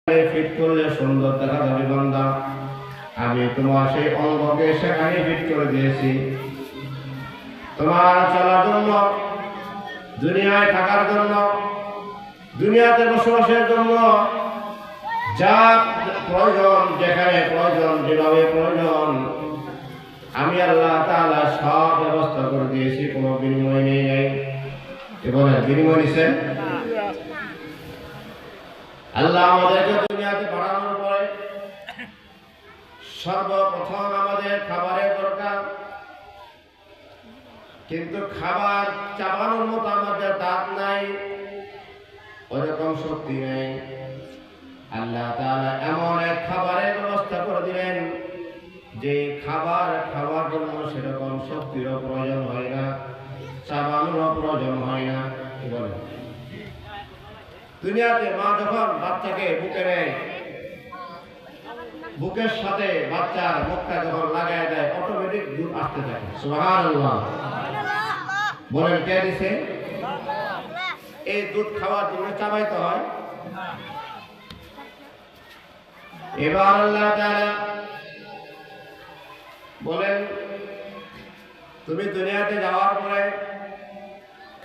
Fit করলে সুন্দর দেখা যাবে বান্দা। আমি তোমার সেই অঙ্গকে সেখানে ফিট করে দিয়েছি তোমার চলার জন্য, দুনিয়ায় থাকার জন্য, দুনিয়াতে বসবাসের জন্য। যা প্রয়োজন, যেখানে প্রয়োজন, যেভাবে প্রয়োজন, আমি আল্লাহ তাআলা সব ব্যবস্থা করে দিয়েছি। কোনো বিনিময় নেই। এবারে বিনিময় নিছেন আল্লাহ আমাদেরকে দুনিয়াতে পাঠানোর পরে সর্বপ্রথম আমাদের খাবারের দরকার, কিন্তু খাবার চাবানোর মতো আমাদের দাঁত নাই, ওরকম শক্তি নেই। আল্লাহ তাআলা এমন এক খাবারের ব্যবস্থা করে দিলেন যে খাবার খাওয়ার জন্য সেরকম শক্তিরও প্রয়োজন হয় না, চাবানোরও প্রয়োজন হয় না। কি বলেন? দুনিয়াতে মা যখন বাচ্চাকে বুকে নেয়, বুকের সাথে বাচ্চার মুখটা যখন লাগায় দেয়, অটোমেটিক দুধ আসতে থাকে। সুবহানাল্লাহ বলেন, কে দিছে? এই দুধ খাওয়ার জন্য চাবাইতে হয়। এবার আল্লাহ তাআলা বলেন, তুমি দুনিয়াতে যাওয়ার পরে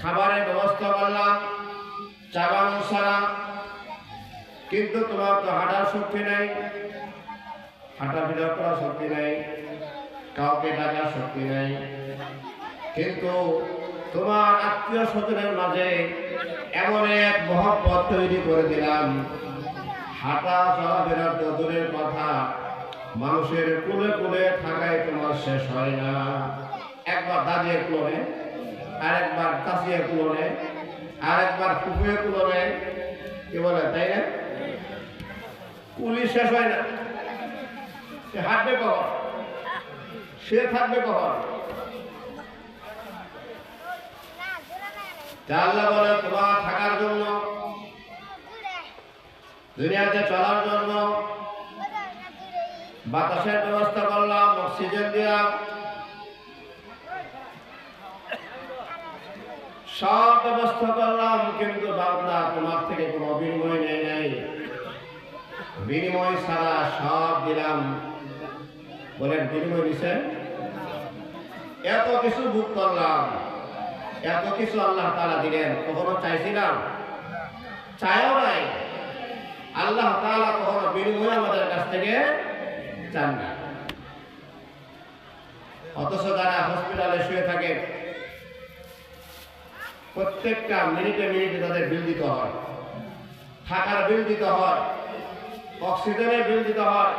খাবারের ব্যবস্থা করলাম চাবানো ছাড়া, কিন্তু তোমার তো হাঁটার শক্তি নেই, হাঁটাফেরা করার শক্তি নেই, কাউকে ডাকার শক্তি নেই। কিন্তু তোমার আত্মীয় স্বজনের মাঝে এমন এক মহব্বত তৈরি করে দিলাম, হাঁটা চলাফেরার তো দূরের কথা, মানুষের কুলে কুলে থাকায় তোমার শেষ হয় না। একবার দাদিয়ে কুলে, আরেকবার চাচিয়ে কুলে, আরেকবার ফুফুয়ে কুলে। কি বলে, তাই না? কুলি শেষ হয় না। সে হাঁটবে কখন, সে থাকবে কখন? আল্লাহ বলে, তোমার থাকার জন্য, দুনিয়াতে চলার জন্য বাতাসের ব্যবস্থা করলাম, অক্সিজেন দিলাম, সব ব্যবস্থা করলাম, কিন্তু বান্দা তোমার থেকে কোনো বিনিময় নেই নাই। বিনিময় ছাড়া সব দিলাম। বলেন, বিনিময় দিছে? এত কিছু ভোগ করলাম, এত কিছু আল্লাহ তাআলা দিলেন, কখনো চাইছিলাম? চাইও নাই। আল্লাহ তাআলা কখনো বিনিময় আমাদের কাছ থেকে চান না। অথচ যারা হসপিটালে শুয়ে থাকে, প্রত্যেকটা মিনিটে মিনিটে তাদের বিল দিতে হয়, থাকার বিল দিতে হয়, অক্সিজেনের বিল দিতে হয়,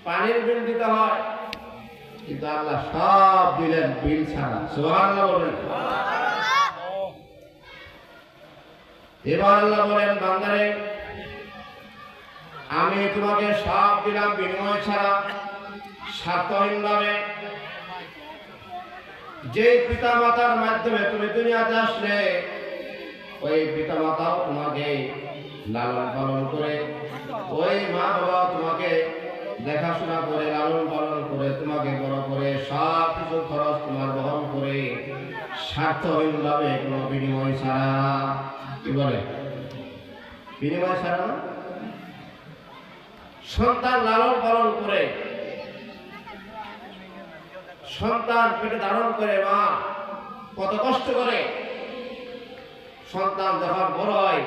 পানির বিল দিতে হয়, কিন্তু আল্লাহ সব দিলেন বিল ছাড়া। সুবহানাল্লাহ বলেন। এবার আল্লাহ বলেন, বান্দারে আমি তোমাকে সব দিলাম বিনিময় ছাড়া, স্বার্থহীন ভাবে। যে পিতা মাতার মাধ্যমে তুমি দুনিয়াতে আসলে, ওই পিতা মাতাও তোমাকে লালন পালন করে, ওই মা বাবা তোমাকে দেখাশোনা করে, লালন পালন করে, তোমাকে বড় করে, সব কিছু খরচ তোমার বহন করে, স্বার্থহীন ভাবে, কোনো বিনিময় ছাড়া। কি বলে? বিনিময় ছাড়া না? সন্তান লালন পালন করে, সন্তান পেটে ধারণ করে মা কত কষ্ট করে। সন্তান যখন বড় হয়,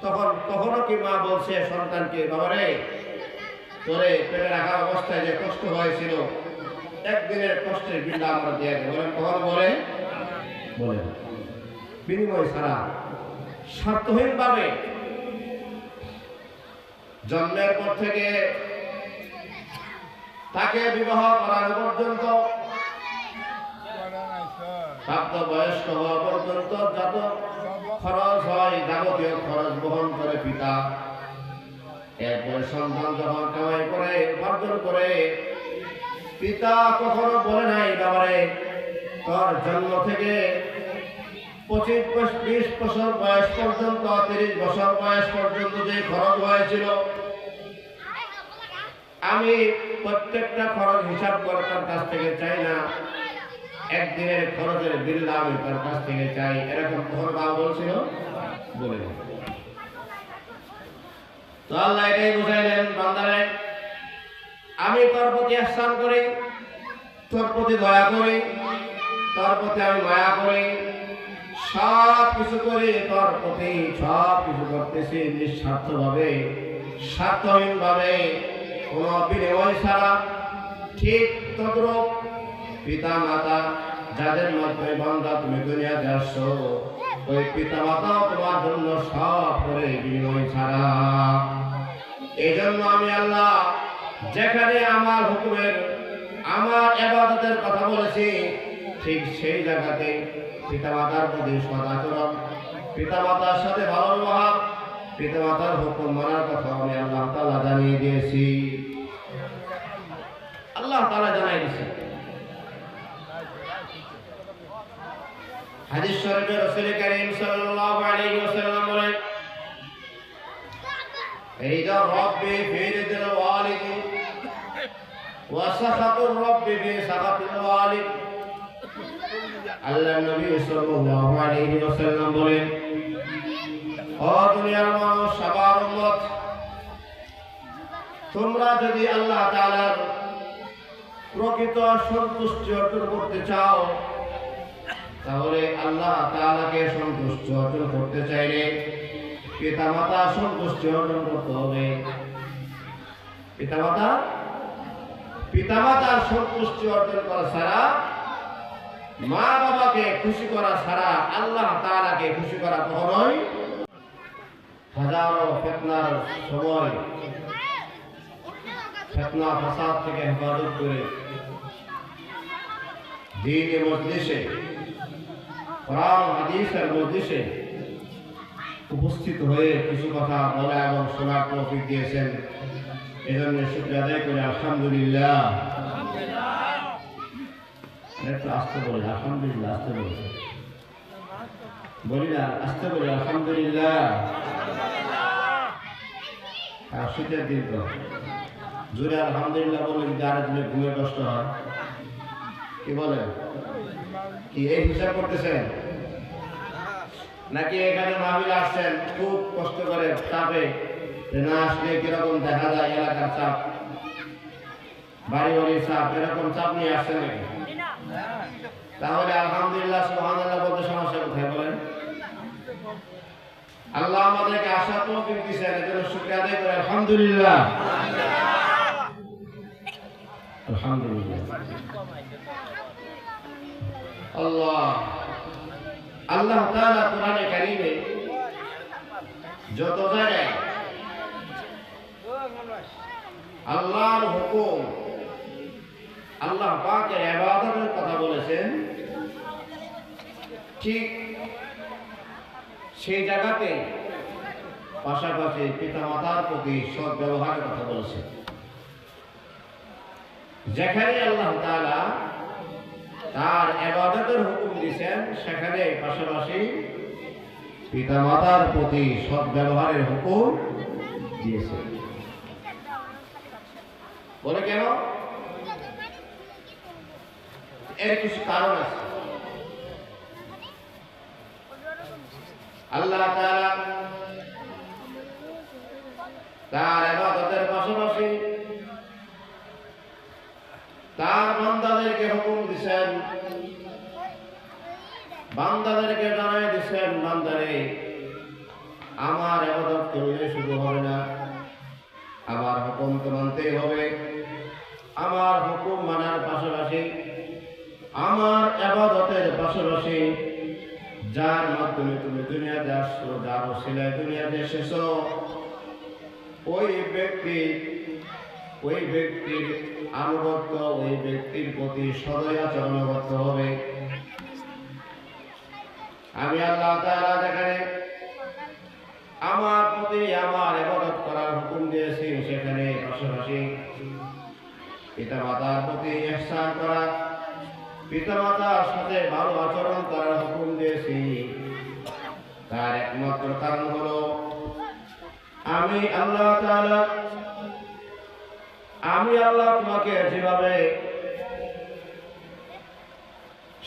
তখন কখনো কি মা বলছে সন্তানকে, বাবারে তোরে পেটে রাখা অবস্থায় যে কষ্ট হয়েছিল, একদিনের কষ্টের বিল আমরা দিয়ে দেব? বলেন, কখনো বলে? বলে। বিনিময় ছাড়া, স্বার্থহীন ভাবে, জন্মের পর থেকে তাকে বিবাহ করার পর্যন্ত, প্রাপ্ত বয়স্ক হওয়া পর্যন্ত যত খরচ হয়, যাবতীয় খরচ বহন করে পিতা। এরপরে সন্তান যখন কামাই করে, উপার্জন করে, পিতা কখনো বলে নাই, বাবারে তোর জন্ম থেকে 25-20 বছর বয়স পর্যন্ত, 30 বছর বয়স পর্যন্ত যে খরচ হয়েছিল, আমি প্রত্যেকটা খরচ হিসাব করে তার কাছ থেকে চাই না, একদিনের খরচের বিল আমি তার কাছ থেকে চাই। এরকম কখনো বাবা বলছিল? বলে। তো আল্লাহ এটাই বুঝাইলেন, বান্দারে আমি তোর প্রতি ইহসান করি, তোর প্রতি দয়া করি, তোর প্রতি আমি মায়া করি, সব কিছু করি তোর প্রতি, সব কিছু করতেছি নিঃস্বার্থভাবে, স্বার্থহীনভাবে, কোনো বিনিময় ছাড়া। ঠিক তদ্রূপ পিতা মাতা যাদের মাধ্যমে বান্দা তুমি দুনিয়াতে আসছো, ওই পিতা মাতাও তোমার জন্য সব করে বিনিময় ছাড়া। এই জন্য আমি আল্লাহ যেখানে আমার হুকুমের, আমার ইবাদতের কথা বলেছি, ঠিক সেই জায়গাতে পিতা মাতার প্রতি সদাচরণ, পিতা মাতার সাথে ভালো ব্যবহার, পিতা মাতার হুকুম মানার কথা আমি আল্লাহ তাআলা জানিয়ে দিয়েছি। আল্লাহ তাআলা জানিয়ে দিয়েছে। হাদিস শরীফে রাসূল করিম সাল্লাল্লাহু আলাইহি ওয়াসাল্লাম বলেন, রিদা রাব্বি ফি রিদাল ওয়ালিদ ওয়া সাখাতুর রাব্বি ফি সাখাতিল ওয়ালিদ। আল্লাহর নবী সাল্লাল্লাহু আলাইহি ওয়াসাল্লাম বলেন, ও দুনিয়ার মানুষ, সবার উম্মত, তোমরা যদি আল্লাহ তাআলার প্রকৃত সন্তুষ্টি অর্জন করতে চাও, তাহলে আল্লাহ তাআলাকে সন্তুষ্টি অর্জন করতে চাইলে পিতামাতা সন্তুষ্টি অর্জন করতে হবে। পিতামাতার সন্তুষ্টি অর্জন করা ছাড়া, মা বাবাকে খুশি করা ছাড়া আল্লাহ তাআলাকে খুশি করা কখনোই। হাজারো ফিতনার সময় ফিতনা ফাসাদ থেকে হেফাজত করে দ্বীনে মজলিসে, কোরআন হাদিসের মজলিসে উপস্থিত হয়ে কিছু কথা বলা এবং শোনার তৌফিক দিয়েছেন। এজন্য শুকরিয়া আদায় করি, আলহামদুলিল্লাহ। একটু আস্তে বলি আলহামদুলিল্লাহ, আস্তে বলি, বলি না, আস্তে বলি আলহামদুলিল্লাহ। আর শীতের দিন তো জোরে আলহামদুলিল্লাহ বলে যদি আর দিনে ঘুমের কষ্ট হয়, কি বলেন? কি এই হিসাব করতেছেন নাকি এখানে মাহফিল আসছেন খুব কষ্ট করে চাপে, না আসলে কিরকম দেখা যায় এলাকার চাপ, বাড়ি বাড়ির চাপ, এরকম চাপ নিয়ে আসছেন নাকি? তাহলে আলহামদুলিল্লাহ সুবহানাল্লাহ বলতে সমস্যা কোথায় বলেন? আল্লাহ আমাদেরকে আশা তৌফিক দিয়েছেন, এজন্য শুকরিয়া আদায় করি, আলহামদুলিল্লাহ। আলহামদুলিল্লাহ। আল্লাহ তাআলা কোরআনে কারীমে যত জায়গায় আল্লাহর হুকুম, আল্লাহ পাকের ইবাদতের কথা বলেছেন, ঠিক সেই জায়গাতে পাশাপাশি পিতামাতার প্রতি সৎ ব্যবহারের কথা বলেছেন। যেখানে আল্লাহ তাআলা তার ইবাদতের হুকুম দিয়েছেন, সেখানে পাশাপাশি পিতামাতার প্রতি সৎ ব্যবহারের হুকুম দিয়েছেন। বলে কেন? এর কিছু কারণ আছে। আল্লাহ তাআলা তার ইবাদতের পাশাপাশি তার বান্দাদেরকে হুকুম দিয়েছেন, বান্দাদেরকে জানাই দিয়েছেন, বান্দারে আমার ইবাদত করলে শুধু হবে না, আমার হুকুম তো মানতেই হবে। আমার হুকুম মানার পাশাপাশি, আমার ইবাদতের পাশাপাশি যার মাধ্যমে তুমি দুনিয়াতে আসছো, যার ওসিলায় দুনিয়াতে এসেছো, ওই ব্যক্তির আনুগত্য, ওই ব্যক্তির প্রতি সদয় আচরণ করতে হবে। আমি আল্লাহ তাআলা যেখানে আমার প্রতি আমার ইবাদত করার হুকুম দিয়েছি, সেখানে পাশাপাশি পিতামাতার প্রতি ইহসান করা, পিতামাতার সাথে ভালো আচরণ করার হুকুম দিয়েছি। তার একমাত্র কারণ হলো আমি আল্লাহ তাআলা, আমি আল্লাহ তোমাকে যেভাবে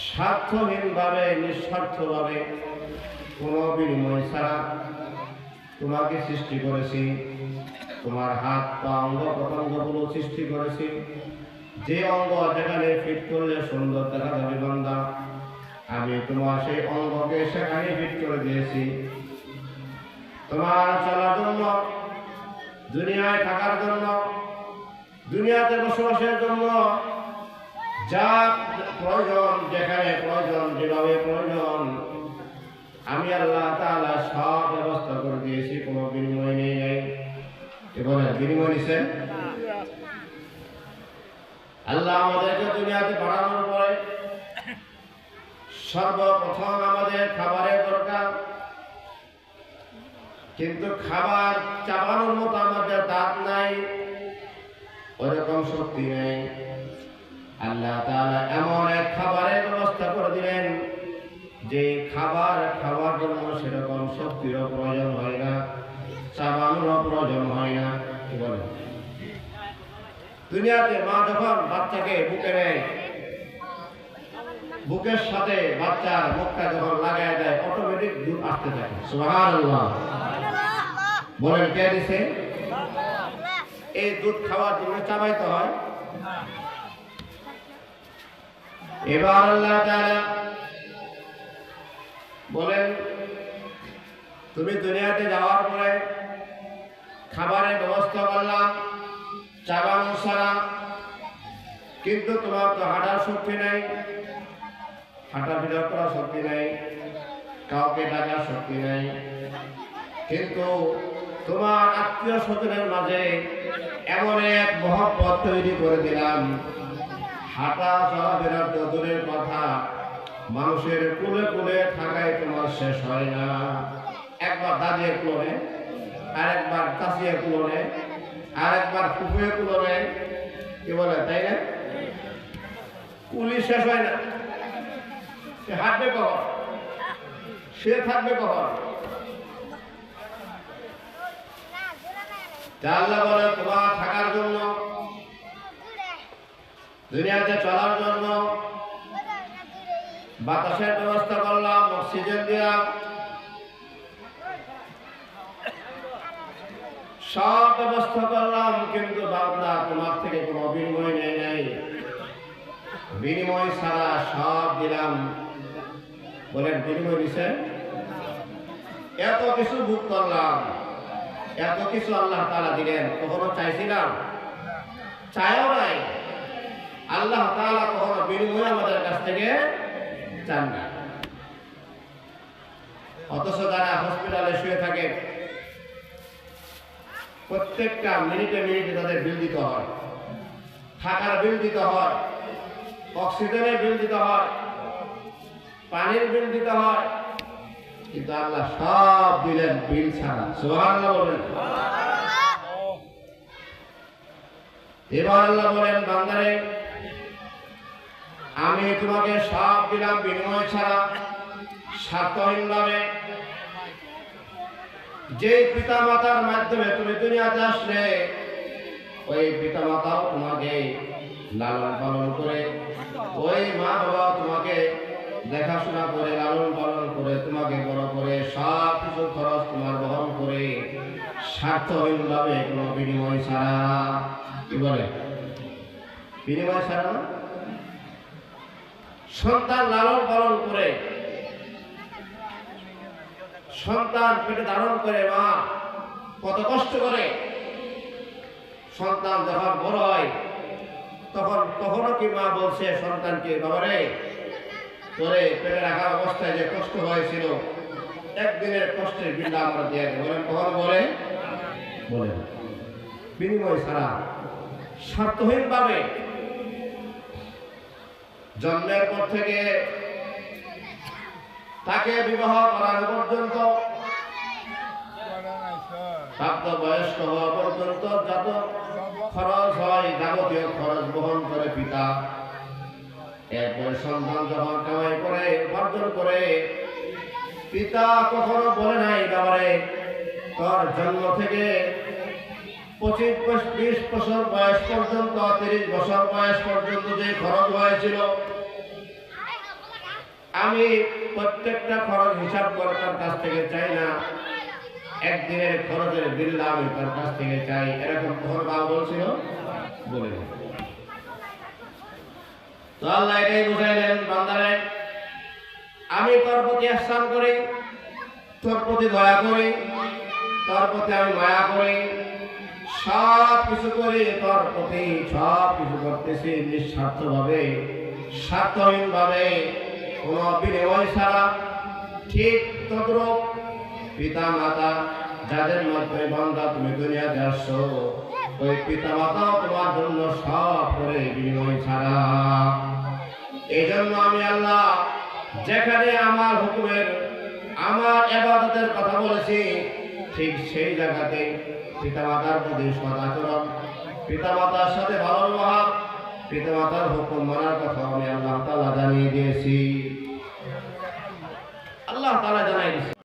স্বার্থহীনভাবে, নিঃস্বার্থভাবে, কোনো বিনিময় ছাড়া তোমাকে সৃষ্টি করেছি, তোমার হাত পা অঙ্গ প্রত্যঙ্গগুলো সৃষ্টি করেছি, যে অঙ্গ যেখানে ফিট করলে সুন্দর দেখা যাবে বান্দা, আমি তোমার সেই অঙ্গকে সেখানে ফিট করে দিয়েছি। তোমার চলার জন্য, দুনিয়ায় থাকার জন্য, দুনিয়াতে বসবাসের জন্য যা প্রয়োজন, যেখানে প্রয়োজন, যেভাবে প্রয়োজন, আমি আল্লাহ তাআলা সব ব্যবস্থা করে দিয়েছি, কোনো বিনিময় নেই। এবারে বিনিময় নিছেন আল্লাহ আমাদেরকে দুনিয়াতে পাঠানোর পরে সর্বপ্রথম আমাদের খাবারের দরকার, কিন্তু খাবার চাবানোর মতো আমাদের দাঁত নাই, ওরকম শক্তি নেই। আল্লাহ তাআলা এমন এক খাবারের ব্যবস্থা করে দিলেন যে খাবার খাওয়ার জন্য সেরকম শক্তিরও প্রয়োজন হয় না, চাবানোরও প্রয়োজন হয় না। কি বলে? দুনিয়াতে মা যখন বাচ্চাকে বুকে নেয়, বুকের সাথে বাচ্চার মুখটা যখন লাগায় দেয়, অটোমেটিক দুধ আসতে থাকে। সুবহানাল্লাহ বলেন, কে দিছে? এই দুধ খাওয়ার জন্য চাবাইতে হয়। এবার আল্লাহ তাআলা বলেন, তুমি দুনিয়াতে যাওয়ার পরে খাবারের ব্যবস্থা করলাম চাবানো ছাড়া, কিন্তু তোমার তো হাঁটার শক্তি নেই, হাঁটাফেরা করার শক্তি নেই, কাউকে ডাকার শক্তি নেই, কিন্তু তোমার আত্মীয় স্বজনের মাঝে এমন এক মহব্বত তৈরি করে দিলাম, হাঁটা চলাফেরার তো দূরের কথা, মানুষের কুলে কুলে থাকায় তোমার শেষ হয় না। একবার দাদির কুলে, আরেকবার চাচির কুলে, আরেকবার ফুফুয়ের কুলে, কি বলে, তাই না? কুলি শেষ হয় না। সে হাঁটবে কখন, সে থাকবে কখন? আল্লাহ বলে, তোমার থাকার জন্য, দুনিয়াতে চলার জন্য বাতাসের ব্যবস্থা করলাম, অক্সিজেন দিলাম, সব ব্যবস্থা করলাম, কিন্তু বান্দা তোমার থেকে কোনো বিনিময় নেই নাই, বিনিময় ছাড়া সব দিলাম। বলেন, বিনিময় দিছে? এত কিছু ভোগ করলাম, এত কিছু আল্লাহ তাআলা দিলেন, কখনো চাইছিলাম? চাইও নাই। আল্লাহ তাআলা কখনো বিনিময় আমাদের কাছ থেকে চান না। অথচ যারা হসপিটালে শুয়ে থাকে, প্রত্যেকটা মিনিটে মিনিটে তাদের বিল দিতে হয়, থাকার বিল দিতে হয়, অক্সিজেনের বিল দিতে হয়, পানির বিল দিতে হয়, কিন্তু আল্লাহ সব দিলেন বিল ছাড়া। সুবহানাল্লাহ বলেন। এবার আল্লাহ বলেন, বান্দারে আমি তোমাকে সব দিলাম বিনিময় ছাড়া, স্বার্থহীনভাবে। যে পিতা মাতার মাধ্যমে তুমি দুনিয়াতে আসলে, ওই পিতা মাতাও তোমাকে লালন পালন করে, ওই মা বাবা তোমাকে দেখাশোনা করে, লালন পালন করে, তোমাকে বড় করে, সব কিছু খরচ তোমার বহন করে, স্বার্থহীনভাবে, কোনো বিনিময় ছাড়া। কি বলে? বিনিময় ছাড়া না? সন্তান লালন পালন করে, সন্তান পেটে ধারণ করে মা কত কষ্ট করে, সন্তান যখন বড় হয় তখন কখনো কি মা বলছে সন্তানকে, বাবারে তোরে পেটে রাখার অবস্থায় যে কষ্ট হয়েছিল, একদিনের কষ্টের বিল আমরা দিয়ে দেব? বলেন, কখনো বলে? বলে। বিনিময় ছাড়া, স্বার্থহীন ভাবে, জন্মের পর থেকে তাকে বিবাহ করানো পর্যন্ত, প্রাপ্ত বয়স্ক হওয়া পর্যন্ত যত খরচ হয়, যাবতীয় খরচ বহন করে পিতা। এরপরে সন্তান যখন কামাই করে, উপার্জন করে, পিতা কখনো বলে নাই, বাবারে তোর জন্ম থেকে 25-20 বছর বয়স পর্যন্ত, 30 বছর বয়স পর্যন্ত যে খরচ হয়েছিল, আমি প্রত্যেকটা খরচ হিসাব করে তার কাছ থেকে চাই না। একদিনের খরচের বিল্লা আমি তার কাছ থেকে চাই, এরকম কখন বাবা বলছিল? বলে তো আল্লাহ এটাই বুঝাইলেন, বান্দারে আমি তোর প্রতি ihsan করি, তোর প্রতি দয়া করি, তোর প্রতি আমি মায়া করি, সব কিছু করি তোর প্রতি, সব কিছু করতেছি নিঃস্বার্থ ভাবে, স্বার্থহীন ভাবে, কোন বিনিময় ছাড়া। ঠিক তদ্রূপ পিতা মাতা যাদের মাধ্যমে বান্দা তুমি দুনিয়াতে আসছো, ওই পিতা মাতা তোমার জন্য সব করে বিনিময় ছাড়া। এই জন্য আমি আল্লাহ যেখানে আমার হুকুমের, আমার ইবাদতের কথা বলেছি, ঠিক সেই জায়গাতে পিতামাতার প্রতি সদাচরণ, পিতামাতার সাথে ভালো ব্যবহার, পিতামাতার হুকুম মানার কথা আমি আল্লাহ তাআলা জানিয়ে দিয়েছি। আল্লাহ তাআলা জানাই দিয়েছি।